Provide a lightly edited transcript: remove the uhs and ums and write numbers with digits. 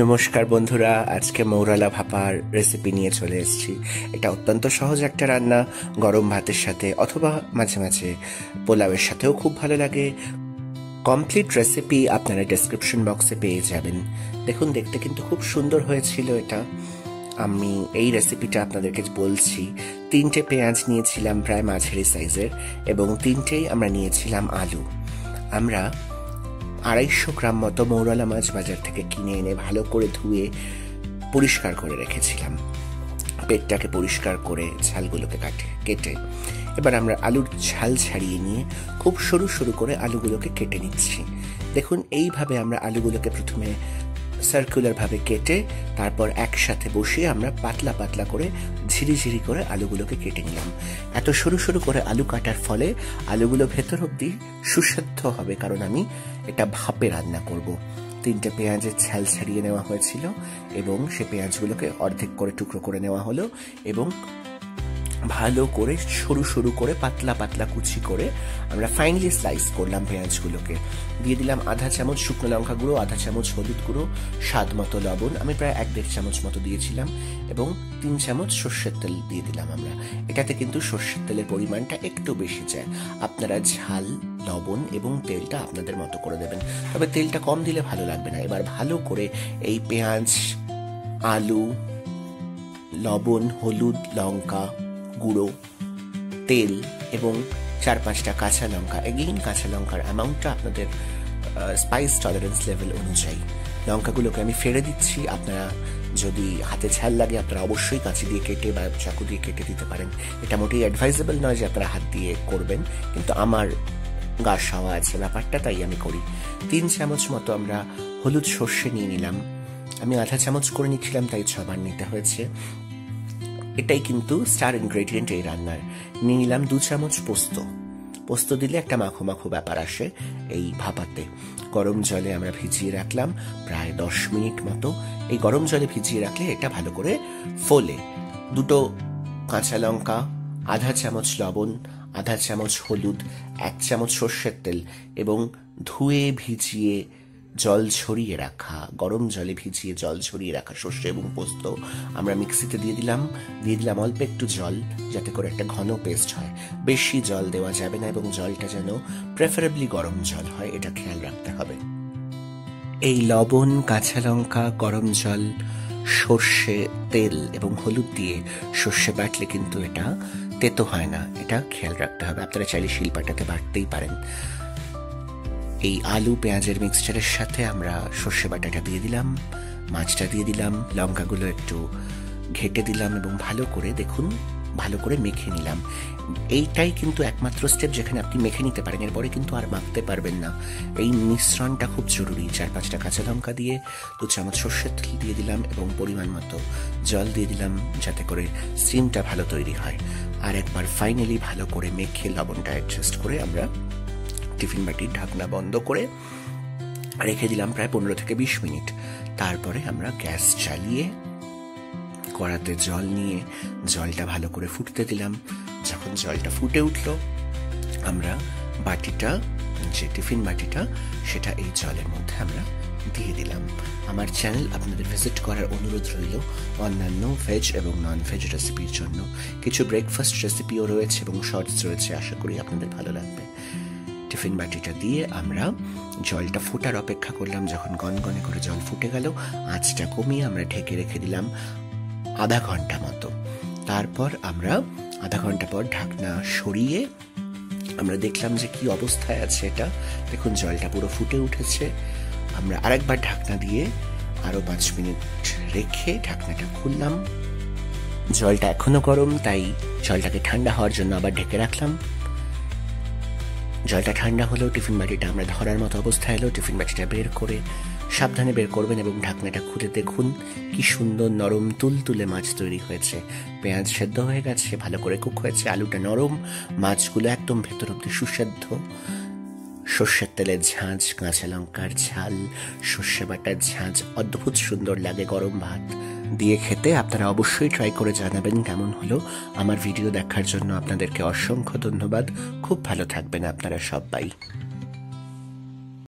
নমস্কার বন্ধুরা, আজকে মৌরালা ভাপার রেসিপি নিয়ে চলে এসেছি। এটা অত্যন্ত সহজ একটা রান্না, গরম ভাতের সাথে অথবা মাঝে মাঝে পোলাওয়ের সাথেও খুব ভালো লাগে। কমপ্লিট রেসিপি আপনারা ডেসক্রিপশন বক্সে পেয়ে যাবেন। দেখুন, দেখতে কিন্তু খুব সুন্দর হয়েছিল এটা। আমি এই রেসিপিটা আপনাদেরকে বলছি। 3টে পেঁয়াজ নিয়েছিলাম প্রায় মাঝারি সাইজের, এবং 3টেই আমরা নিয়েছিলাম আলু। আমরা 250 গ্রাম মতো মৌরালা মাছ বাজার থেকে কিনে এনে ভালো করে ধুয়ে পরিষ্কার করে রেখেছিলাম। পেটটাকে পরিষ্কার করে ঝালগুলোকে কেটে এবার আমরা আলুর ঝাল ছাড়িয়ে নিয়ে খুব সরু সরু করে আলুগুলোকে কেটে নিচ্ছি। দেখুন, এইভাবে আমরা আলুগুলোকে প্রথমে সার্কুলার ভাবে কেটে তারপর একসাথে বসিয়ে আমরা পাতলা পাতলা করে ঝিরিঝিরি করে আলুগুলোকে কেটে নিলাম। এত সরু সরু করে আলু কাটার ফলে আলুগুলো ভেতর অব্দি সুস্বাদু হবে, কারণ আমি এটা ভাপে রান্না করব। 3টে পেঁয়াজের ছাল ছাড়িয়ে নেওয়া হয়েছিল এবং সে পেঁয়াজগুলোকে অর্ধেক করে টুকরো করে নেওয়া হলো এবং ভালো করে সরু সরু করে পাতলা পাতলা কুচি করে আমরা ফাইনালি স্লাইস করলাম। পেঁয়াজগুলোকে দিয়ে দিলাম আধা চামচ শুকনো লঙ্কা গুঁড়ো, আধা চামচ হলুদ গুঁড়ো, স্বাদ মতো লবণ, আমি প্রায় 1-1.5 চামচ মতো দিয়েছিলাম, এবং 3 চামচ সর্ষের তেল দিয়ে দিলাম আমরা। এটাতে কিন্তু সর্ষের তেলের পরিমাণটা একটু বেশি যায়। আপনারা ঝাল, লবণ এবং তেলটা আপনাদের মতো করে দেবেন, তবে তেলটা কম দিলে ভালো লাগবে না। এবার ভালো করে এই পেঁয়াজ, আলু, লবণ, হলুদ, লঙ্কা গুঁড়ো, তেল এবং 4-5টা কাঁচা লঙ্কা, এগেইন কাঁচা লঙ্কার অ্যামাউন্টটা আপনাদের স্পাইস টলারেন্স লেভেল অনুযায়ী। লঙ্কাগুলোকে আমি ফেলে দিচ্ছি। আপনারা যদি হাতে ঝাল লাগে আপনারা অবশ্যই কাঁচি দিয়ে কেটে বা চাকু দিয়ে কেটে দিতে পারেন। এটা মোটেই অ্যাডভাইজেবল নয় যে আপনারা হাত দিয়ে করবেন, কিন্তু আমার গা সাওয়া আছে ব্যাপারটা, তাই আমি করি। 3 চামচ মতো আমরা হলুদ সর্ষে নিয়ে নিলাম। আমি আধা চামচ করে নিচ্ছিলাম, তাই 6 বার নিতে হয়েছে। এটাই কিন্তু স্টার ইনগ্রেডিয়েন্ট এই রান্নার। নিয়ে নিলাম 2 চামচ পোস্ত। পোস্ত দিলে একটা মাখো মাখো ব্যাপার আসে এই ভাপাতে। গরম জলে আমরা ভিজিয়ে রাখলাম প্রায় 10 মিনিট মতো। এই গরম জলে ভিজিয়ে রাখলে এটা ভালো করে ফোলে। 2টো কাঁচা লঙ্কা, আধা চামচ লবণ, আধা চামচ হলুদ, 1 চামচ সর্ষের তেল এবং ধুয়ে ভিজিয়ে জল ছড়িয়ে রাখা, গরম জলে ভিজিয়ে জল ছড়িয়ে রাখা সর্ষে এবং পোস্ত আমরা মিক্সিতে দিয়ে দিলাম অল্প একটু জল, যাতে করে একটা ঘন পেস্ট হয়। বেশি জল দেওয়া যাবে না এবং জলটা যেন প্রেফারেবলি গরম জল হয়, এটা খেয়াল রাখতে হবে। এই লবণ, কাঁচা লঙ্কা, গরম জল, সর্ষে তেল এবং হলুদ দিয়ে সর্ষে বাটলে কিন্তু এটা তেতো হয় না, এটা খেয়াল রাখতে হবে। আপনারা চাইলে শিলপাটাতে বাটতেই পারেন। এই আলু পেঁয়াজের মিক্সচারের সাথে আমরা সর্ষে বাটাটা দিয়ে দিলাম, মাছটা দিয়ে দিলাম, লঙ্কাগুলো একটু ঘেটে দিলাম এবং ভালো করে দেখুন ভালো করে মেখে নিলাম। এইটাই কিন্তু একমাত্র স্টেপ যেখানে আপনি মেখে নিতে পারেন, এরপরে কিন্তু আর মাখতে পারবেন না। এই মিশ্রণটা খুব জরুরি। 4-5টা কাঁচা লঙ্কা দিয়ে 2 চামচ সর্ষের তেল দিয়ে দিলাম এবং পরিমাণ মতো জল দিয়ে দিলাম, যাতে করে স্টিমটা ভালো তৈরি হয়। আর একবার ফাইনালি ভালো করে মেখে লবণটা অ্যাডজাস্ট করে আমরা টিফিন বাটির ঢাকনা বন্ধ করে রেখে দিলাম প্রায় 15 থেকে 20 মিনিট। তারপরে আমরা গ্যাস চালিয়ে কড়াতে জল নিয়ে জলটা ভালো করে ফুটতে দিলাম। যখন জলটা ফুটে উঠল, আমরা বাটিটা, যে টিফিন বাটিটা, সেটা এই জলের মধ্যে আমরা দিয়ে দিলাম। আমার চ্যানেল আপনাদের ভিজিট করার অনুরোধ রইল অন্যান্য ভেজ এবং নন ভেজ রেসিপির জন্য। কিছু ব্রেকফাস্ট রেসিপিও রয়েছে এবং শর্টস রয়েছে, আশা করি আপনাদের ভালো লাগবে। টিফিন বাটিটা দিয়ে আমরা জলটা ফোটার অপেক্ষা করলাম। যখন গনগনে করে জল ফুটে গেল, আঁচটা কমিয়ে আমরা ঢেকে রেখে দিলাম আধা ঘন্টা মতো। তারপর আমরা আধা ঘন্টা পর ঢাকনা সরিয়ে আমরা দেখলাম যে কি অবস্থায় আছে এটা। দেখুন, জলটা পুরো ফুটে উঠেছে। আমরা আরেকবার ঢাকনা দিয়ে আরো 5 মিনিট রেখে ঢাকনাটা খুললাম। জলটা এখনো গরম, তাই জলটাকে ঠান্ডা হওয়ার জন্য আবার ঢেকে রাখলাম। জলটা ঠান্ডা হলেও টিফিন বাটিটা আমরা ধরার মতো অবস্থায় এলো। টিফিন বাটিটা বের করে সাবধানে বের করবেন এবং ঢাকনাটা খুলে দেখুন কি সুন্দর নরম তুলতুলে মাছ তৈরি হয়েছে। পেঁয়াজ সেদ্ধ হয়ে গেছে, ভালো করে কুক হয়েছে, আলুটা নরম, মাছগুলো একদম ভেতর অব্দি সুসেদ্ধ। সর্ষের তেলের ঝাঁঝ, কাঁচা লঙ্কার ঝাল, সর্ষে বাটার ঝাঁঝ অদ্ভুত সুন্দর লাগে গরম ভাত দিয়ে খেতে। আপনারা অবশ্যই ট্রাই করে জানাবেন কেমন হলো। আমার ভিডিও দেখার জন্য আপনাদেরকে অসংখ্য ধন্যবাদ। খুব ভালো থাকবেন আপনারা সবাই।